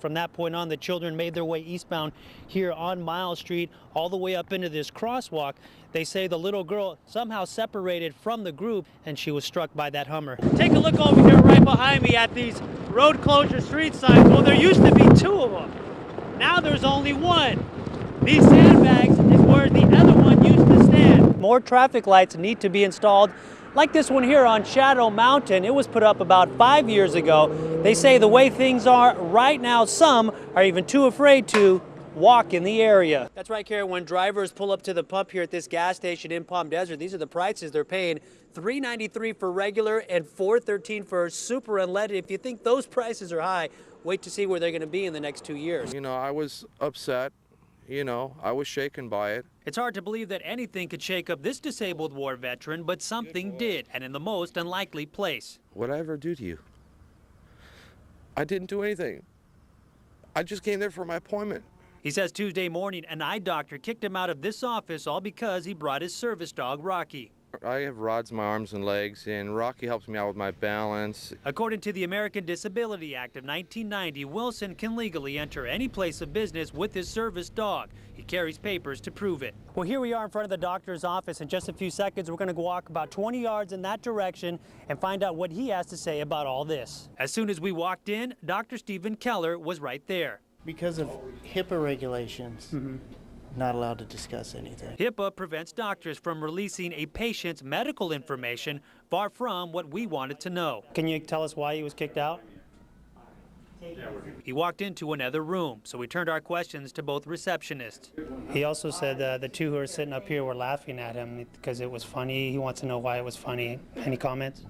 From that point on, the children made their way eastbound here on Miles Street, all the way up into this crosswalk. They say the little girl somehow separated from the group, and she was struck by that Hummer. Take a look over here right behind me at these road closure street signs. Well, there used to be two of them. Now there's only one. These sandbags is where the other one used to stand. More traffic lights need to be installed, like this one here on Shadow Mountain. It was put up about 5 years ago. They say the way things are right now, some are even too afraid to walk in the area. That's right, Karen. When drivers pull up to the pump here at this gas station in Palm Desert, these are the prices they're paying. $3.93 for regular and $4.13 for super unleaded. If you think those prices are high, wait to see where they're going to be in the next 2 years. You know, I was upset. You know, I was shaken by it. It's hard to believe that anything could shake up this disabled war veteran, but something did, and in the most unlikely place. What did I ever do to you? I didn't do anything. I just came there for my appointment. He says Tuesday morning an eye doctor kicked him out of this office all because he brought his service dog, Rocky. I have rods in my arms and legs, and Rocky helps me out with my balance. According to the American Disability Act of 1990, Wilson can legally enter any place of business with his service dog. He carries papers to prove it. Well, here we are in front of the doctor's office. In just a few seconds, we're going to walk about 20 yards in that direction and find out what he has to say about all this. As soon as we walked in, Dr. Stephen Keller was right there. Because of HIPAA regulations, not allowed to discuss anything. HIPAA prevents doctors from releasing a patient's medical information, far from what we wanted to know. Can you tell us why he was kicked out? He walked into another room, so we turned our questions to both receptionists. He also said the two who are sitting up here were laughing at him because it was funny. He wants to know why it was funny. Any comments?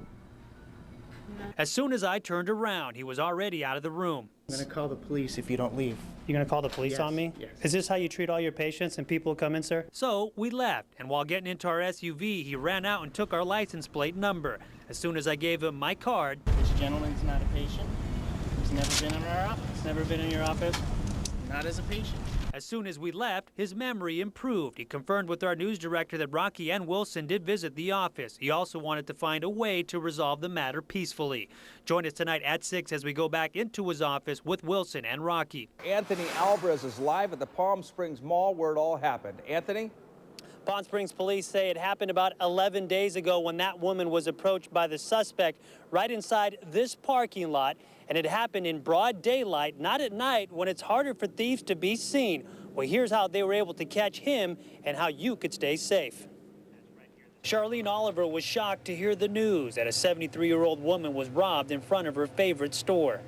As soon as I turned around, he was already out of the room. I'm going to call the police if you don't leave. You're going to call the police Yes, on me? yes. Is this how you treat all your patients and people who come in, sir? So we left, and while getting into our SUV, he ran out and took our license plate number. As soon as I gave him my card. This gentleman's not a patient. He's never been in our office. Never been in your office? Not as a patient. As soon as we left, his memory improved. He confirmed with our news director that Rocky and Wilson did visit the office. He also wanted to find a way to resolve the matter peacefully. Join us tonight at 6 as we go back into his office with Wilson and Rocky. Anthony Alvarez is live at the Palm Springs Mall where it all happened. Anthony? Palm Springs police say it happened about 11 days ago when that woman was approached by the suspect right inside this parking lot, and it happened in broad daylight, not at night when it's harder for thieves to be seen. Well, here's how they were able to catch him and how you could stay safe. Charlene Oliver was shocked to hear the news that a 73-year-old woman was robbed in front of her favorite store.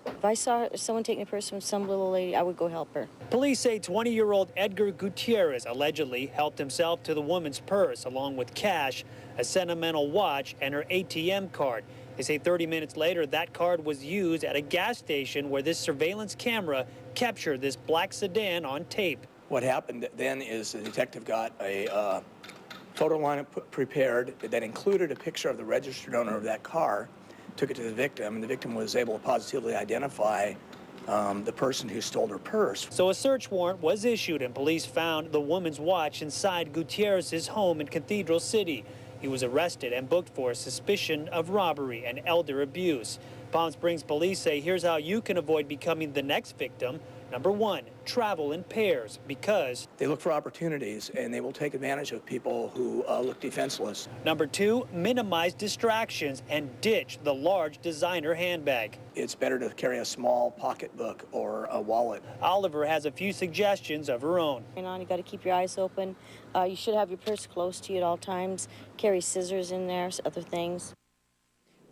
If I saw someone taking a purse from some little lady, I would go help her. Police say 20-year-old Edgar Gutierrez allegedly helped himself to the woman's purse along with cash, a sentimental watch, and her ATM card. They say 30 minutes later, that card was used at a gas station where this surveillance camera captured this black sedan on tape. What happened then is the detective got a photo lineup prepared that included a picture of the registered owner of that car, took it to the victim, and the victim was able to positively identify the person who stole her purse. So a search warrant was issued and police found the woman's watch inside Gutierrez's home in Cathedral City. He was arrested and booked for suspicion of robbery and elder abuse. Palm Springs police say here's how you can avoid becoming the next victim. Number 1, travel in pairs because they look for opportunities and they will take advantage of people who look defenseless. Number 2, minimize distractions and ditch the large designer handbag. It's better to carry a small pocketbook or a wallet. Oliver has a few suggestions of her own. You got to keep your eyes open. You should have your purse close to you at all times. Carry scissors in there, other things.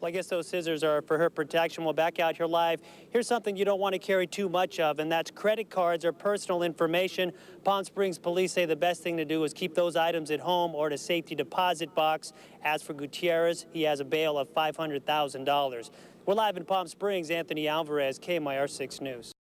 Well, I guess those scissors are for her protection. We'll back out here live. Here's something you don't want to carry too much of, and that's credit cards or personal information. Palm Springs police say the best thing to do is keep those items at home or at a safety deposit box. As for Gutierrez, he has a bail of $500,000. We're live in Palm Springs. Anthony Alvarez, KMIR 6 News.